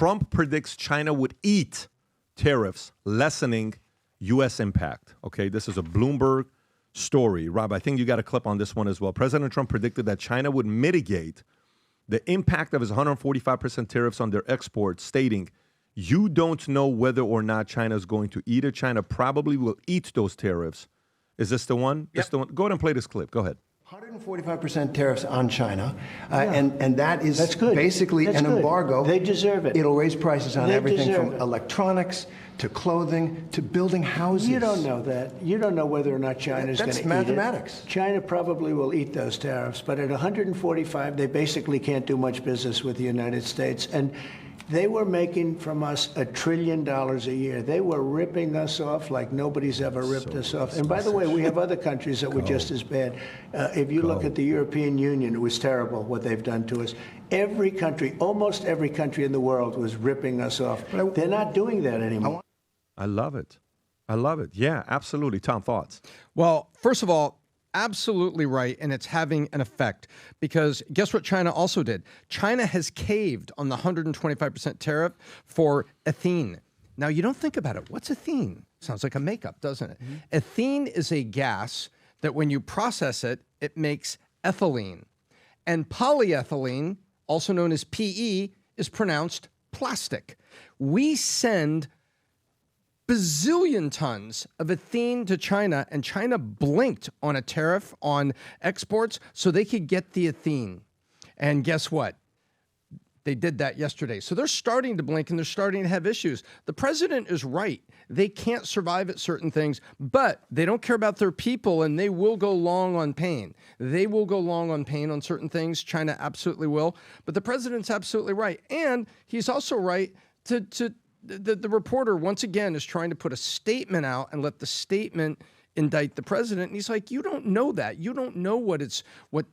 Trump predicts China would eat tariffs, lessening U.S. impact. Okay, this is a Bloomberg story. Rob, I think you got a clip on this one as well. President Trump predicted that China would mitigate the impact of his 145% tariffs on their exports, stating, "You don't know whether or not China is going to eat it. China probably will eat those tariffs." Is this the one? Yep. This the one? Go ahead and play this clip. Go ahead. 145% tariffs on China, and that is That's good. basically That's an good. embargo. They deserve it. It'll raise prices on They everything from deserve it. electronics to clothing to building houses. You don't know that. You don't know whether or not China's going to eat it. That's mathematics. China probably will eat those tariffs, but at 145, they basically can't do much business with the United States. And they were making from us $1 trillion a year. They were ripping us off like nobody's ever ripped us off. And by the way, we have other countries that were just as bad. If you look at the European Union, it was terrible what they've done to us. Every country, almost every country in the world was ripping us off. They're not doing that anymore. I love it. I love it. Yeah, absolutely. Tom, thoughts? Well, first of all, absolutely right, and it's having an effect because guess what China also did? China has caved on the 125% tariff for ethene. Now, you don't think about it. What's ethene? Sounds like a makeup, doesn't it? Mm-hmm. Ethene is a gas that when you process it, it makes ethylene. And polyethylene, also known as PE, is pronounced plastic. We send bazillion tons of ethene to China, and China blinked on a tariff on exports so they could get the ethene. And guess what? They did that yesterday. So they're starting to blink and they're starting to have issues. The president is right. They can't survive at certain things, but they don't care about their people and they will go long on pain. They will go long on pain on certain things. China absolutely will. But the president's absolutely right. And he's also right the reporter, once again, is trying to put a statement out and let the statement indict the president. And he's like, you don't know that. You don't know what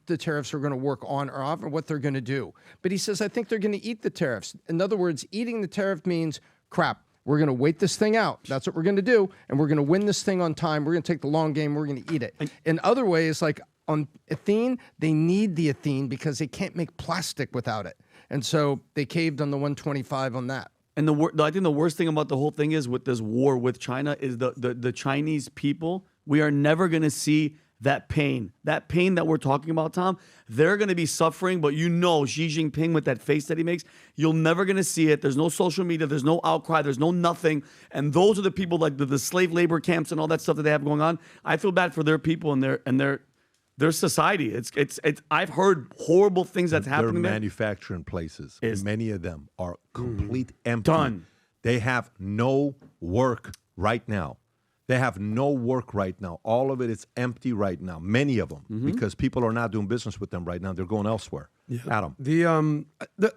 the tariffs are going to work on or off or what they're going to do. But he says, I think they're going to eat the tariffs. In other words, eating the tariff means, crap, we're going to wait this thing out. That's what we're going to do. And we're going to win this thing on time. We're going to take the long game. We're going to eat it. In other ways, like on ethene, they need the ethene because they can't make plastic without it. And so they caved on the 125 on that. And I think the worst thing about the whole thing is with this war with China is the Chinese people. We are never going to see that pain that we're talking about, Tom. They're going to be suffering, but you know Xi Jinping with that face that he makes, you're never going to see it. There's no social media. There's no outcry. There's no nothing. And those are the people like the slave labor camps and all that stuff that they have going on. I feel bad for their people and their society. It's I've heard horrible things that's happening Their there. manufacturing places, many of them are complete empty. Done. They have no work right now. They have no work right now. All of it is empty right now. Many of them, because people are not doing business with them right now. They're going elsewhere. Yeah. Adam.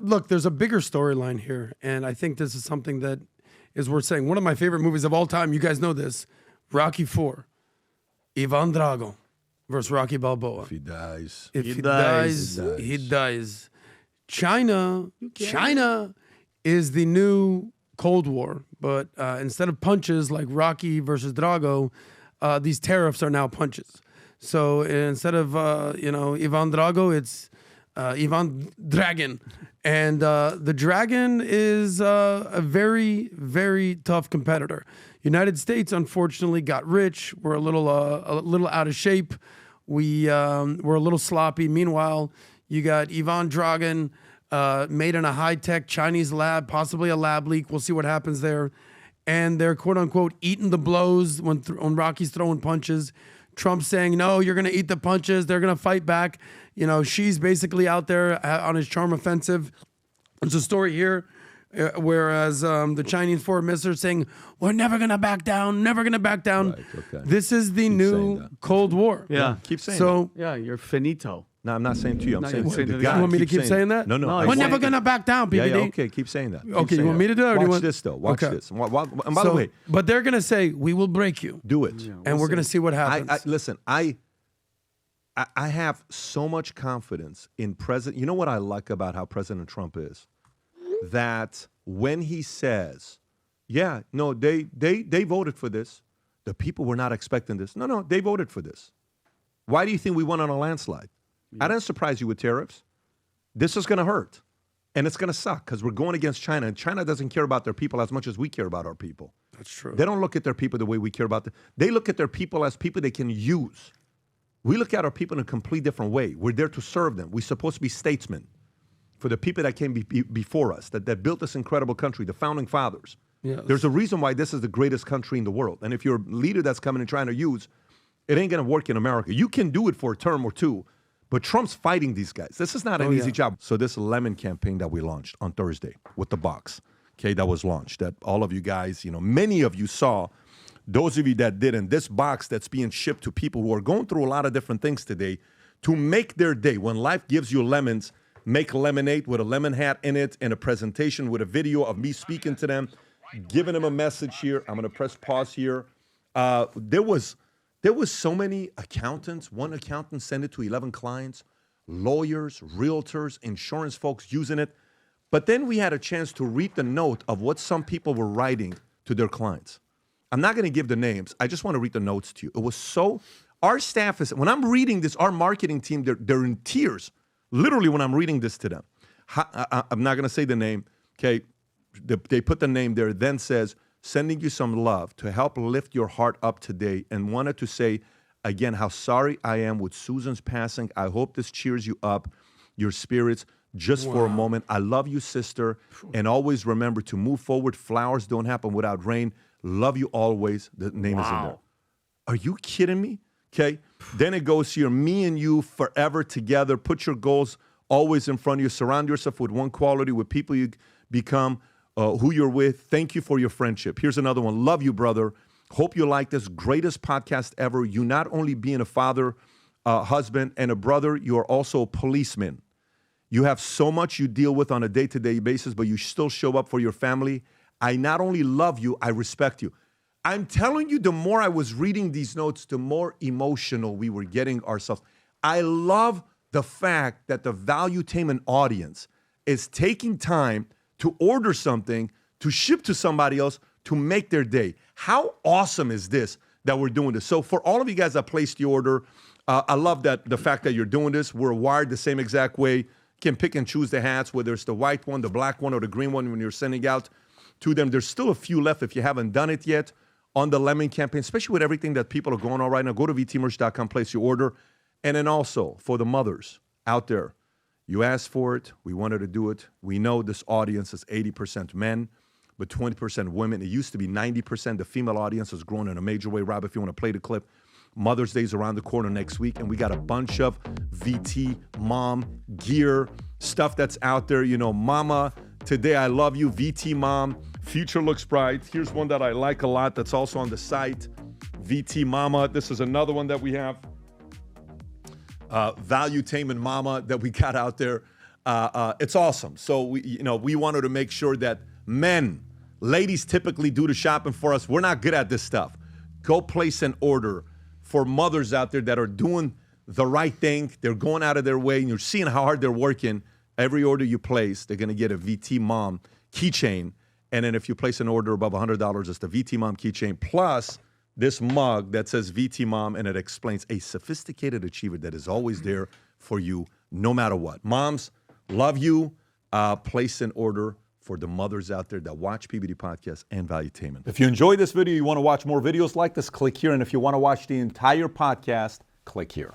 Look, there's a bigger storyline here, and I think this is something that is worth saying. One of my favorite movies of all time, you guys know this, Rocky IV, Ivan Drago versus Rocky Balboa. If he dies. If he dies, he dies. China is the new Cold War, but instead of punches like Rocky versus Drago, these tariffs are now punches. So instead of Ivan Drago, it's Ivan Dragon, and the Dragon is a very, very tough competitor. United States, unfortunately, got rich. We're a little out of shape. We're a little sloppy. Meanwhile, you got Ivan Dragon, made in a high-tech Chinese lab, possibly a lab leak. We'll see what happens there. And they're, quote-unquote, eating the blows when Rocky's throwing punches. Trump's saying, no, you're going to eat the punches. They're going to fight back. You know, she's basically out there on his charm offensive. There's a story here, whereas the Chinese foreign minister is saying, we're never going to back down, never going to back down. Right, okay. This is the new Cold War. Yeah. Keep saying that. Yeah, you're finito. No, I'm not saying to you. I'm saying to the guy. You want me to keep saying that? No. We're never going to back down, PPD. Yeah, okay, keep saying that. Okay, you want me to do it? Watch this, though. Watch this. And by the way. But they're going to say, we will break you. Do it. Yeah, and we're going to see what happens. Listen, I have so much confidence in President. You know what I like about how President Trump is? That when he says, yeah, no, they voted for this. The people were not expecting this. No, they voted for this. Why do you think we won on a landslide? I didn't surprise you with tariffs. This is going to hurt. And it's going to suck because we're going against China, and China doesn't care about their people as much as we care about our people. That's true. They don't look at their people the way we care about them. They look at their people as people they can use. We look at our people in a complete different way. We're there to serve them. We're supposed to be statesmen for the people that came before us, that built this incredible country, the founding fathers. Yes. There's a reason why this is the greatest country in the world. And if you're a leader that's coming and trying to use, it ain't going to work in America. You can do it for a term or two, but Trump's fighting these guys. This is not an easy job. So this lemon campaign that we launched on Thursday with the box, okay, that was launched, that all of you guys, many of you saw, those of you that didn't, this box that's being shipped to people who are going through a lot of different things today to make their day. When life gives you lemons, make lemonade with a lemon hat in it and a presentation with a video of me speaking to them, giving them a message here. I'm going to press pause here. There was so many accountants. One accountant sent it to 11 clients, lawyers, realtors, insurance folks using it. But then we had a chance to read the note of what some people were writing to their clients. I'm not going to give the names. I just want to read the notes to you. It was so, our staff is, when I'm reading this, our marketing team, they're in tears, literally when I'm reading this to them. I'm not going to say the name, okay? They put the name there, then says, sending you some love to help lift your heart up today, and wanted to say again how sorry I am with Susan's passing. I hope this cheers you up, your spirits, just for a moment. I love you, sister, and always remember to move forward. Flowers don't happen without rain. Love you always. The name is in there. Are you kidding me? Okay. Then it goes here, me and you forever together. Put your goals always in front of you. Surround yourself with one quality, with people you become, who you're with. Thank you for your friendship. Here's another one. Love you, brother. Hope you like this. Greatest podcast ever. You not only being a father, husband, and a brother, you are also a policeman. You have so much you deal with on a day-to-day basis, but you still show up for your family. I not only love you, I respect you. I'm telling you, the more I was reading these notes, the more emotional we were getting ourselves. I love the fact that the Valuetainment audience is taking time to order something, to ship to somebody else, to make their day. How awesome is this that we're doing this? So for all of you guys that placed the order, I love that the fact that you're doing this. We're wired the same exact way. You can pick and choose the hats, whether it's the white one, the black one, or the green one when you're sending out to them. There's still a few left if you haven't done it yet on the lemon campaign, especially with everything that people are going on right now. Go to vtmerch.com, place your order. And then also for the mothers out there, you asked for it. We wanted to do it. We know this audience is 80% men, but 20% women. It used to be 90%. The female audience has grown in a major way. Rob, if you want to play the clip, Mother's Day is around the corner next week, and we got a bunch of VT mom gear, stuff that's out there. Mama, today I love you, VT mom. Future looks bright. Here's one that I like a lot that's also on the site. VT Mama. This is another one that we have. Valuetainment Mama that we got out there. It's awesome. So we wanted to make sure that ladies typically do the shopping for us. We're not good at this stuff. Go place an order for mothers out there that are doing the right thing. They're going out of their way, and you're seeing how hard they're working. Every order you place, they're going to get a VT Mom keychain. And then if you place an order above $100, it's the VT Mom keychain, plus this mug that says VT Mom, and it explains a sophisticated achiever that is always there for you no matter what. Moms, love you. Place an order for the mothers out there that watch PBD Podcast and Valuetainment. If you enjoyed this video, you want to watch more videos like this, click here. And if you want to watch the entire podcast, click here.